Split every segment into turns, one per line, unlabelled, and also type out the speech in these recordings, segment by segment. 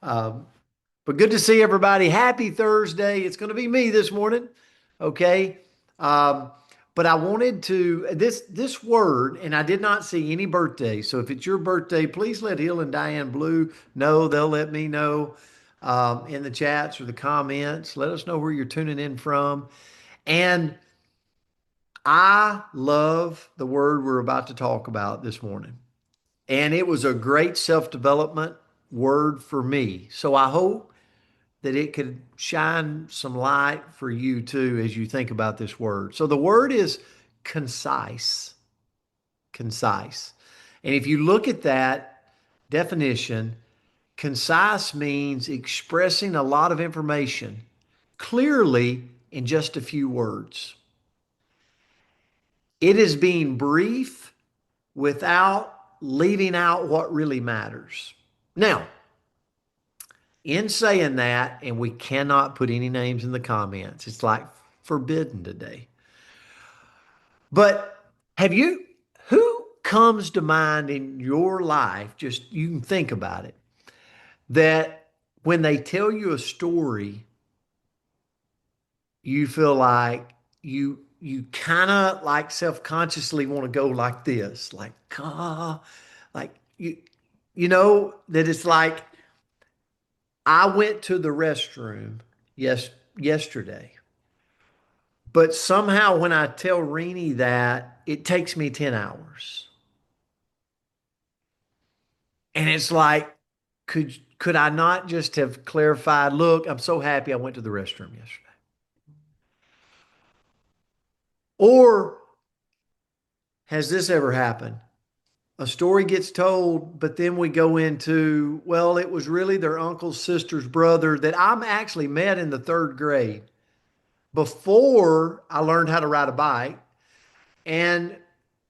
Um, but good to see everybody. Happy Thursday. It's going to be me this morning. Okay. Um, but I wanted to this word, and I did not see any birthday. So if it's your birthday, please let Hill and Diane Blue know. They'll let me know in the chats or the comments. Let us know where you're tuning in from. And I love the word we're about to talk about this morning. And it was a great self-development word for me. So I hope that it could shine some light for you too as you think about this word. So the word is concise. Concise. And if you look at that definition, concise means expressing a lot of information clearly in just a few words. It is being brief without leaving out what really matters. Now, in saying that, and we cannot put any names in the comments, it's like forbidden today. But who comes to mind in your life, just you can think about it, that when they tell you a story, you feel like you kind of like self-consciously want to go like this, like, like you know, that it's like, I went to the restroom yesterday, but somehow when I tell Renee that, it takes me 10 hours. And it's like, could I not just have clarified, look, I'm so happy I went to the restroom yesterday. Or has this ever happened? A story gets told, but then we go into, well, it was really their uncle's sister's brother that I'm actually met in the third grade before I learned how to ride a bike. And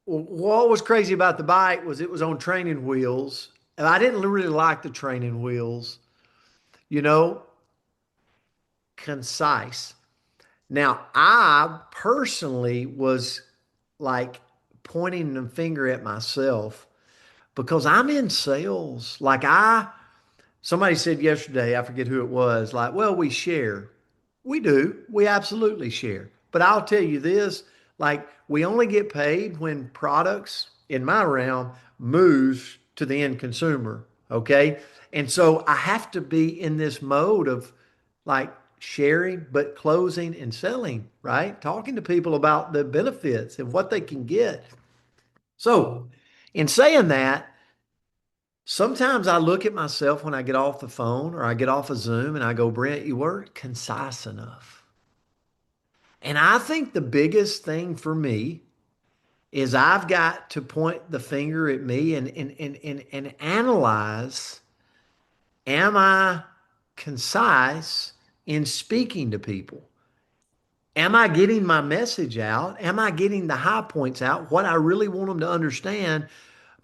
what was crazy about the bike was it was on training wheels. And I didn't really like the training wheels, you know, concise. Now, I personally was like pointing the finger at myself because I'm in sales. Somebody said yesterday, I forget who it was, like, well, we share. We do. We absolutely share. But I'll tell you this, like, we only get paid when products in my realm moves to the end consumer. Okay. And so I have to be in this mode of like sharing, but closing and selling, right? Talking to people about the benefits and what they can get. So in saying that, sometimes I look at myself when I get off the phone or I get off of Zoom and I go, Brent, you weren't concise enough. And I think the biggest thing for me is I've got to point the finger at me and analyze, am I concise in speaking to people? Am I getting my message out? Am I getting the high points out, what I really want them to understand?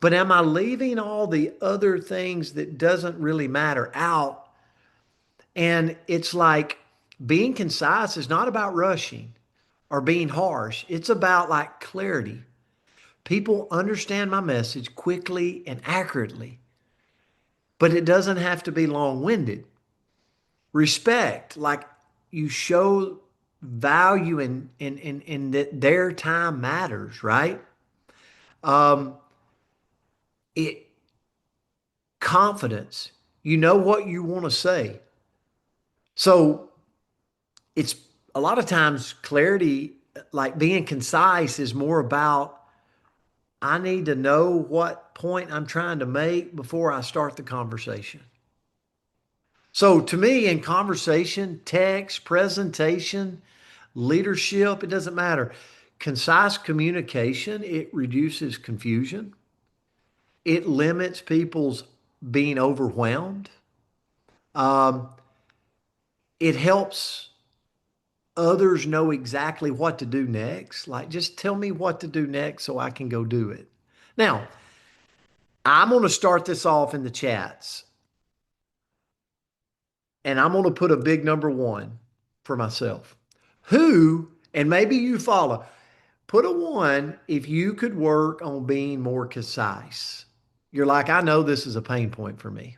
But am I leaving all the other things that doesn't really matter out? And it's like being concise is not about rushing or being harsh. It's about like clarity. People understand my message quickly and accurately, but it doesn't have to be long-winded. Respect, like you show value in that their time matters, right? Um, it confidence. You know what you want to say. So it's a lot of times clarity, like being concise, is more about I need to know what point I'm trying to make before I start the conversation. So to me, in conversation, text, presentation, leadership, it doesn't matter. Concise communication, it reduces confusion. It limits people's being overwhelmed. Um, it helps others know exactly what to do next. Like, just tell me what to do next so I can go do it. Now, I'm going to start this off in the chats and I'm going to put a big number one for myself. Who, and maybe you follow, put a one if you could work on being more concise. You're like, I know this is a pain point for me.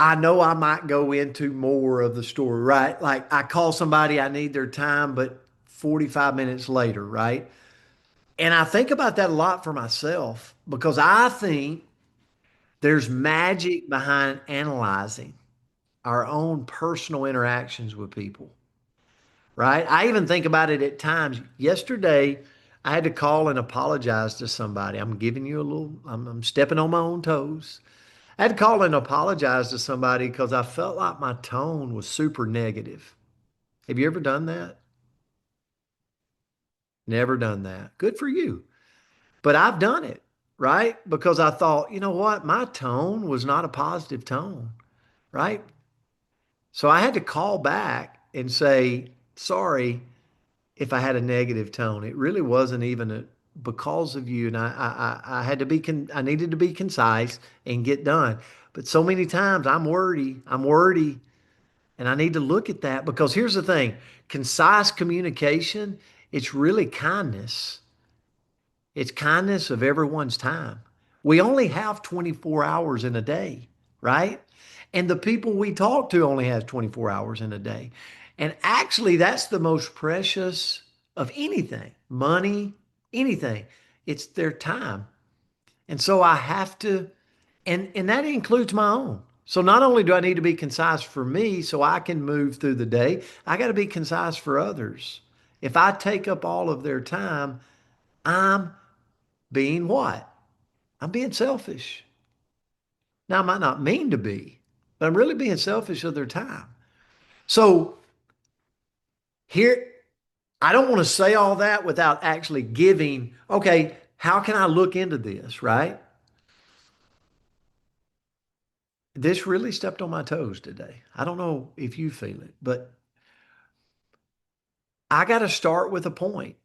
I know I might go into more of the story, right? Like I call somebody, I need their time, but 45 minutes later, right? And I think about that a lot for myself because I think there's magic behind analyzing our own personal interactions with people, right? I even think about it at times. Yesterday, I had to call and apologize to somebody. I'm giving you a little, I'm stepping on my own toes. I had to call and apologize to somebody because I felt like my tone was super negative. Have you ever done that? Never done that. Good for you. But I've done it, right? Because I thought, you know what? My tone was not a positive tone, right? So I had to call back and say, sorry if I had a negative tone. It really wasn't even because of you. And I had to be, I needed to be concise and get done. But so many times I'm wordy, and I need to look at that because here's the thing, concise communication, it's really kindness. It's kindness of everyone's time. We only have 24 hours in a day, right? And the people we talk to only have 24 hours in a day. And actually, that's the most precious of anything, money, anything. It's their time. And so I have to, and that includes my own. So not only do I need to be concise for me so I can move through the day, I got to be concise for others. If I take up all of their time, I'm being what? I'm being selfish. Now, I might not mean to be, but I'm really being selfish of their time. So here, I don't want to say all that without actually giving, okay, how can I look into this, right? This really stepped on my toes today. I don't know if you feel it, but I got to start with a point.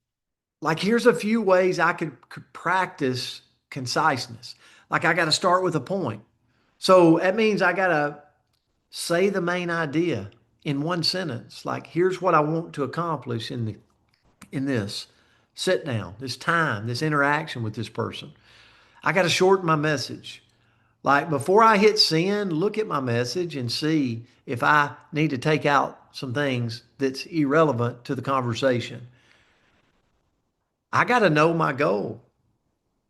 Like, here's a few ways I could practice conciseness. Like, I got to start with a point. So that means I got to say the main idea in one sentence. Like, here's what I want to accomplish in this sit down, this time, this interaction with this person. I got to shorten my message. Like before I hit send, look at my message and see if I need to take out some things that's irrelevant to the conversation. I got to know my goal.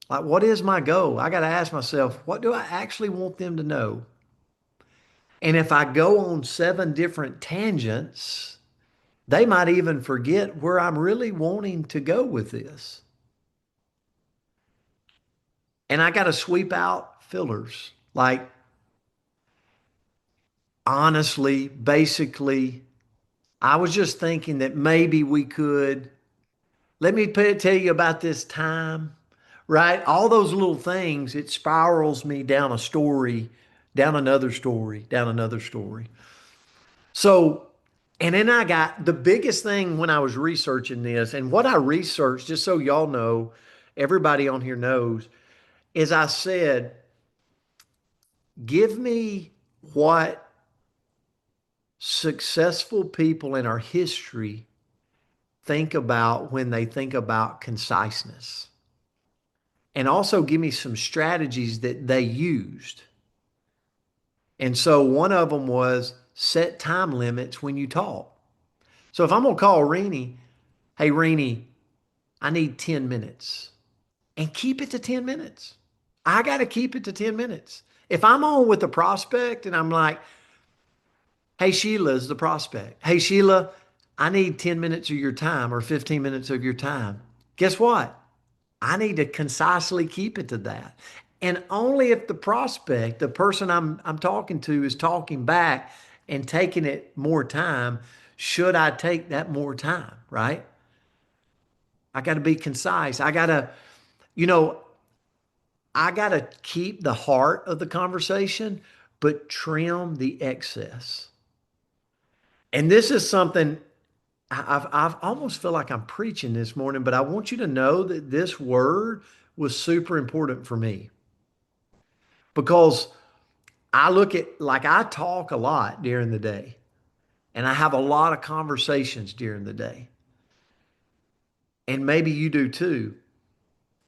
Like, what is my goal? I got to ask myself, what do I actually want them to know? And if I go on 7 different tangents, they might even forget where I'm really wanting to go with this. And I got to sweep out fillers. Like, honestly, basically, I was just thinking that maybe we could, let me tell you about this time, right? All those little things, it spirals me down a story, down another story, down another story. So, and then I got the biggest thing when I was researching this, and what I researched, just so y'all know, everybody on here knows, is I said, give me what successful people in our history think about when they think about conciseness. And also give me some strategies that they used. And so one of them was set time limits when you talk. So if I'm going to call Renee, hey, Renee, I need 10 minutes and keep it to 10 minutes. I got to keep it to 10 minutes. If I'm on with a prospect and I'm like, hey, Sheila's the prospect. Hey, Sheila, I need 10 minutes of your time or 15 minutes of your time. Guess what? I need to concisely keep it to that. And only if the prospect, the person I'm talking to is talking back and taking it more time, should I take that more time, right? I got to be concise. You know, I got to keep the heart of the conversation, but trim the excess. And this is something I've almost feel like I'm preaching this morning, but I want you to know that this word was super important for me because I look at, like, I talk a lot during the day and I have a lot of conversations during the day. And maybe you do too.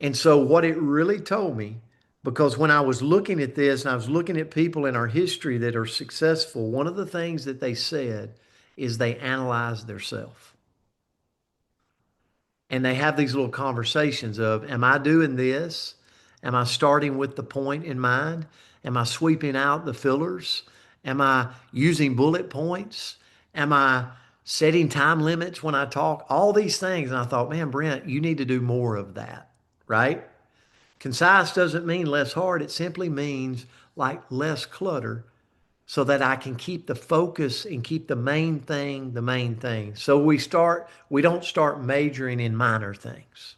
And so what it really told me, Because when I was looking at this and I was looking at people in our history that are successful, one of the things that they said is they analyze themselves. And they have these little conversations of, am I doing this? Am I starting with the point in mind? Am I sweeping out the fillers? Am I using bullet points? Am I setting time limits when I talk? All these things. And I thought, man, Brent, you need to do more of that, right? Concise doesn't mean less hard. It simply means like less clutter so that I can keep the focus and keep the main thing the main thing. So we don't start majoring in minor things.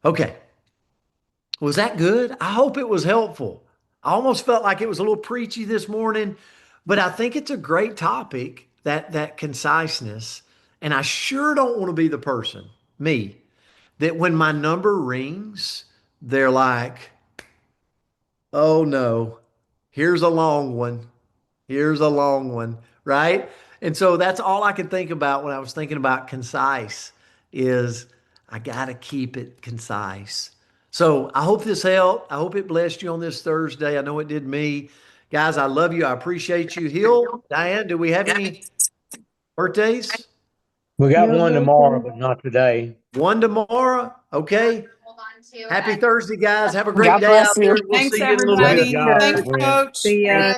Okay. Was that good? I hope it was helpful. I almost felt like it was a little preachy this morning, but I think it's a great topic, that conciseness. And I sure don't want to be the person, me, that when my number rings, they're like, oh no, here's a long one. Here's a long one, right? And so that's all I could think about when I was thinking about concise is I got to keep it concise. So I hope this helped. I hope it blessed you on this Thursday. I know it did me. Guys, I love you. I appreciate you. Hill, Diane, do we have any birthdays?
We got
No
one tomorrow,
birthday.
but not today.
One tomorrow. Okay. Happy Thursday, guys. Have a great
God
day
bless
out
you.
there. We'll
Thanks,
see you in a little
Great
bit.
everybody.
job,
Good.
Thanks,
Brent.
Coach.
See ya.